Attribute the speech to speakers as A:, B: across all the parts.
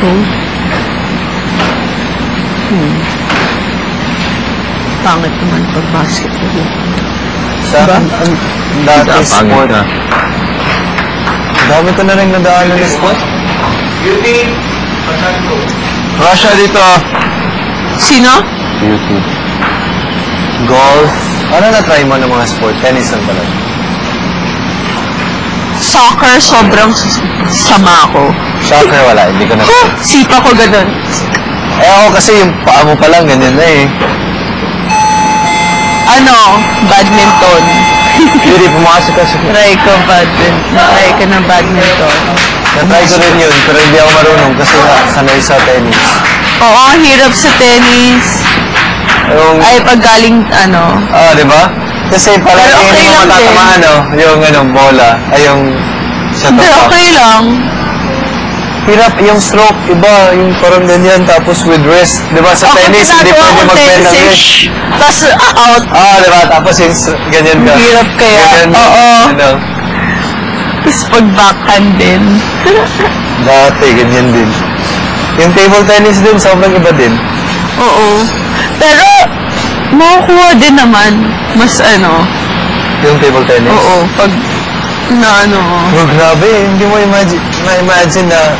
A: code. Pangit naman pag basketball.
B: Sa akin, dati sport. Dami ko na rin nadaanan ng sport. Russia dito.
A: Sino?
B: Beauty. Golf. Ano na-try mo ng mga sport? Tennis lang talaga.
A: Soccer, sobrang sama ko.
B: Soccer, wala. Hindi ko na-try.
A: Sipa ko ganun.
B: Eh ako kasi yung paa mo pa lang, ganyan na eh.
A: Badminton.
B: Beauty, pumasok ka sa...
A: Try ko ng badminton.
B: Na-try ko rin yun, pero hindi ako marunong kasi sanay sa tennis.
A: Oo, hirap sa tennis. Ay, pag galing,
B: di ba? Kasi parang
A: okay
B: yung matatamaan, yung bola, ay yung shot
A: Hindi, okay lang.
B: Hirap yung stroke, iba, yung parang ganyan, tapos with wrist. Di ba sa tennis, hindi pwede mag-bend ng wrist.
A: Tapos, out.
B: Di ba? Tapos yung ganyan ka.
A: Hirap kaya. Oo. Tapos pag backhand din.
B: Dati, ganyan din. Yung table tennis din, sobrang iba din.
A: Oo. Pero, makukuha din naman. Mas
B: Yung table tennis?
A: Oo. Pag,
B: grabe, hindi mo ma-imagine na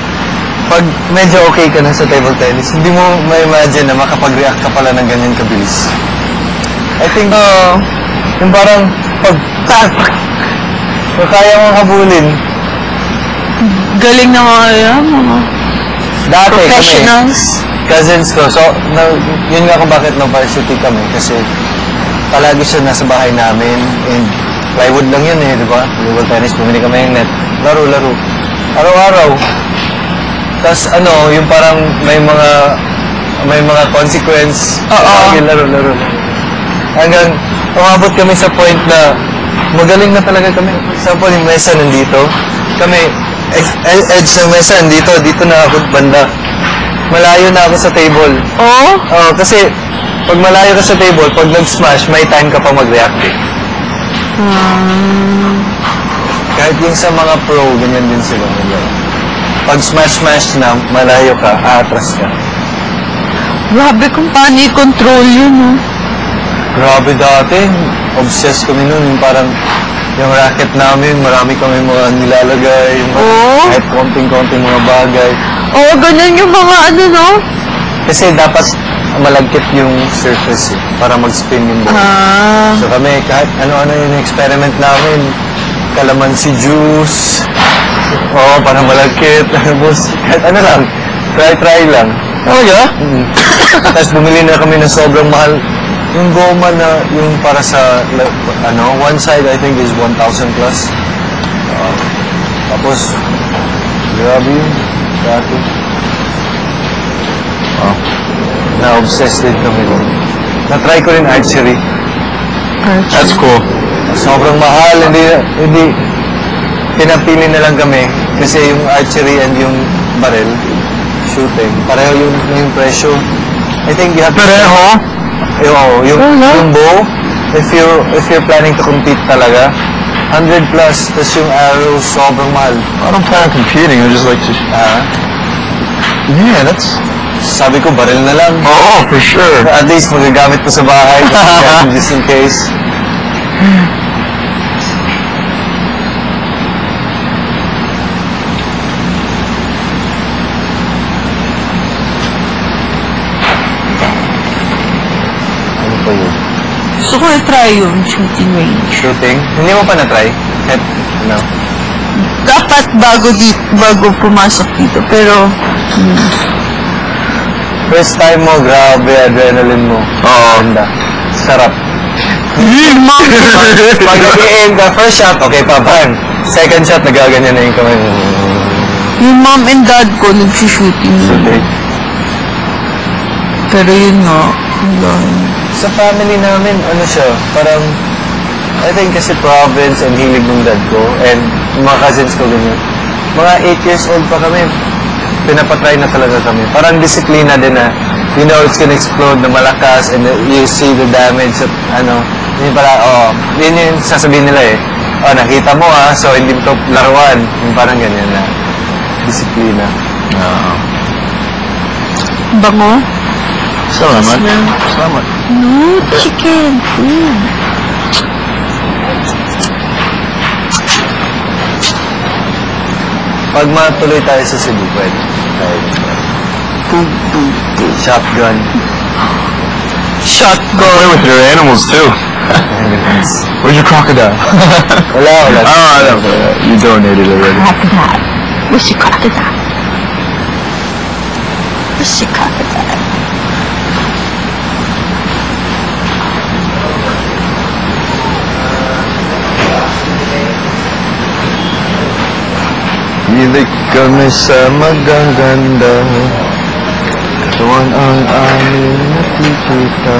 B: pag medyo okay ka na sa table tennis, hindi mo ma-imagine na makapag-react ka pala ng ganyan kabilis. I think, yung parang pag kaya mong habulin.
A: Galing na mga
B: dati
A: professionals.
B: Cousins ko. So, yun nga kung bakit na-varsity kami. Kasi palagi siya nasa bahay namin. And plywood lang yun di ba? Table tennis, bumili kami yung net. Laro. Araw-araw. Tapos yung parang may mga consequence. Laro. Hanggang umabot kami sa point na magaling na talaga kami. For example, yung mesa nandito. Kami, edge ng mesa nandito. Dito na ako banda. Malayo na ako sa table. Oo, kasi pag malayo ka sa table, pag nag-smash, may time ka pa mag-react eh. Kahit yung sa mga pro, ganyan din sila. Pag smash na, malayo ka, aatras ka.
A: Grabe kung paano i-control yun,
B: Grabe dati. Obsessed kami nun. Yung parang yung racket namin, marami kami mga nilalagay. Kahit konting-konting mga bagay.
A: Ganun yung mga
B: Kasi dapat malagkit yung surface para mag-spin yung ball. So kami, kahit ano-ano yung experiment namin, calamansi juice, para malagkit, kahit ano lang, try lang. Tapos bumili na kami ng sobrang mahal. Yung goma na, yung para sa, one side I think is 1,000 plus. Tapos, grabe yun. Dati. Na-obsessed din kami doon. Na-try ko rin archery. That's cool. Sobrang mahal. Hindi. Pinapili na lang kami. Kasi yung archery and yung barrel, shooting, pareho yung presyo. I think you have to... Pareho? Yung bow, if you're planning to compete talaga, 100 plus, tas yung arrow, sobrang mahal.
C: I don't plan on competing, I just like to... Yeah, that's...
B: Sabi ko, baril na lang.
C: For sure.
B: At least, magagamit ko sa bahay, just in case. Ano pa yun?
A: Gusto ko i-try yung shooting range.
B: Shooting? Hindi mo pa na-try?
A: Dapat bago pumasok dito, pero...
B: First time mo, grabe, adrenaline mo. Ganda. Sarap. Pag nag-i-aim ka, first shot, okay pa, bang. Second shot, nagaganyan na yung kamay.
A: Yung mom and dad ko, nag-shooting. Pero yun nga,
B: sa family namin, siya, parang, I think kasi province and hilig ng dad ko, and mga cousins ko ganyan. Mga 8 years old pa kami, pinapatry na talaga kami. Parang disiplina din na, you know it's gonna explode na malakas, and you see the damage at yun pala, yun yung sasabihin nila nakita mo so hindi mo ito laruan. Yung parang ganyan na disiplina.
A: Bango?
C: Salamat.
A: Smell.
C: Salamat.
A: No, chicken. Ooh.
B: Pag matuloy tayo sa Cebu, pwede. Shotgun.
A: Shotgun.
C: Play with your animals too. Where's your crocodile?
B: Wala.
C: Oh, you donated already.
A: Crocodile. Where's your crocodile? Where's your crocodile?
C: Hilig kami sa magaganda. Katawan ang aming nakikita.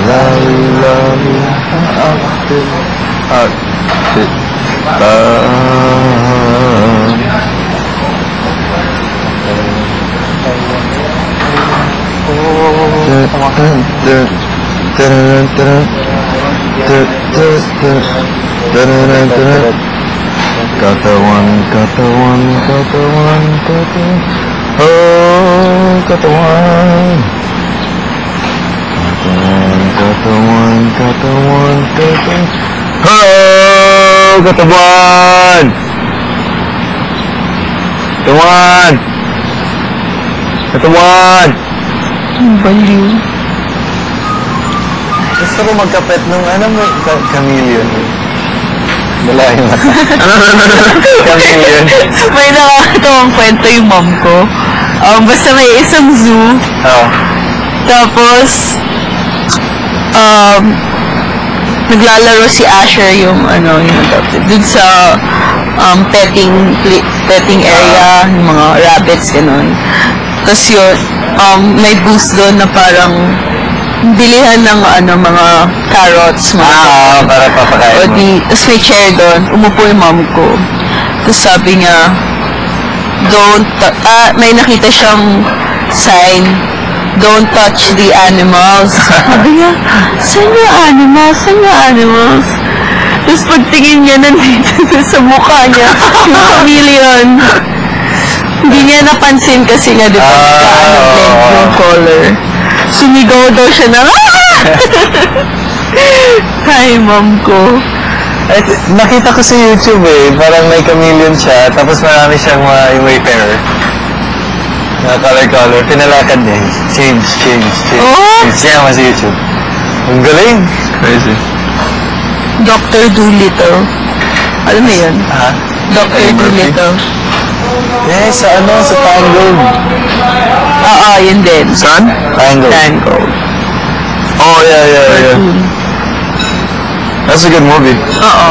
C: Lalo-lalo ang akit at kita. Katawan. Oh, katawan. Katawan. Oh, katawan. Katawan.
A: Baliw.
B: Gusto ko magkapet nung chameleon. Wala yung mata. Chameleon.
A: May nakakatawang kwento yung mom ko. Basta may isang zoo.
B: Oo.
A: Tapos, naglalaro si Asher yung adopted. Dun sa petting area, yung mga rabbits, gano'n. Tapos yun, may booth doon na parang bilihan ng mga carrots, mga
B: para papakain mo.
A: Tapos may chair doon, umupo yung mom ko. Tapos sabi niya, may nakita siyang sign, don't touch the animals. Sabi niya, saan yung animals? Tapos pagtingin niya nandito sa mukha niya, yung chameleon. Hindi niya napansin kasi nga, di ba, blend yung color. Sumigaw daw siya na, Hi, mom ko.
B: Nakita ko sa YouTube parang may chameleon siya, tapos marami siyang yung wayfarer. Na color. Pinalakad niya. Change.
A: Oh!
B: Siya sa YouTube. Ang galing.
C: Crazy.
A: Dr. Dolittle. Alam mo yun?
B: Ha?
A: Dr. Dolittle.
B: Sa Tangled.
A: Oo, yun din.
C: Son?
A: Tangled.
C: Oh, yeah. That's a good movie.
A: Oo.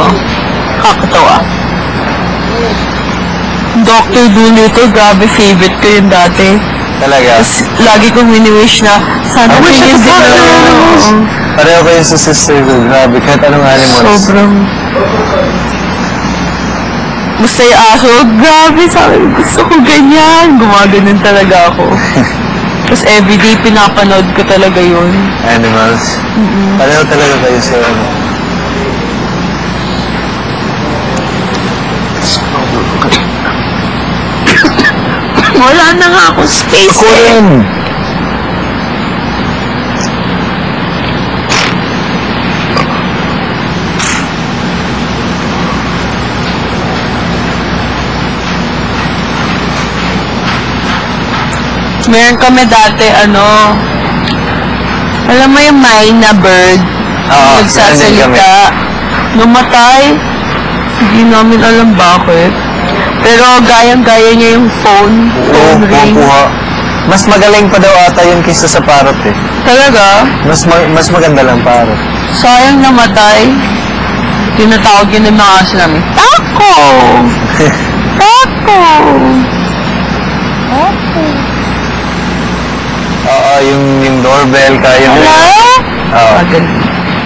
A: Kakatawa. Dr. Dolittle, grabe favorite ko yun dati.
B: Talaga?
A: Tapos, lagi kong wini-wish na, sana
B: I wish I
A: tingin
B: could
A: din
B: follow
A: ako.
B: animals. Pareho ko yun sa sister ko. Grabe, kahit anong animals.
A: Sobrang... Basta yung aso, grabe, sabi ko, gusto ko ganyan. Gumaganon talaga ako. Tapos everyday pinapanood ko talaga yun.
B: Animals? Pareho talaga kayo sa
A: Wala na nga ako space
B: Ako rin!
A: Meron kami dati, alam mo yung Myna bird?
B: Oo,
A: Nagsasalita. Namatay. Hindi namin alam bakit. Pero gayang-gaya niya yung phone ring.
B: Kuha. Mas magaling pa daw ata yun kaysa sa parrot
A: Talaga?
B: Mas maganda lang parrot.
A: Sayang namatay. Tinatawag yun ng mga aso namin, Taco! Taco! Taco!
B: Oo, yung doorbell kaya mo.
A: Hello?
B: Oo.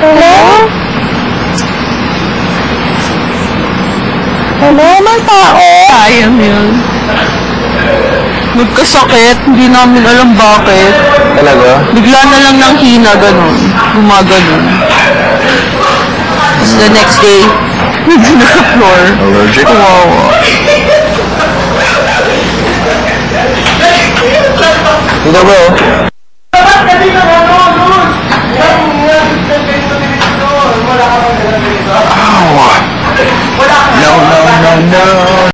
A: Hello? Hello, may tao? Sayang yun. Nagkasakit, hindi namin alam bakit.
B: Talaga?
A: Bigla na lang ng hina, ganun. Gumaganon. Tapos the next day, na sa floor.
C: Allergic?
A: Kawawa.
B: Dito bro.
C: No, no, no, no.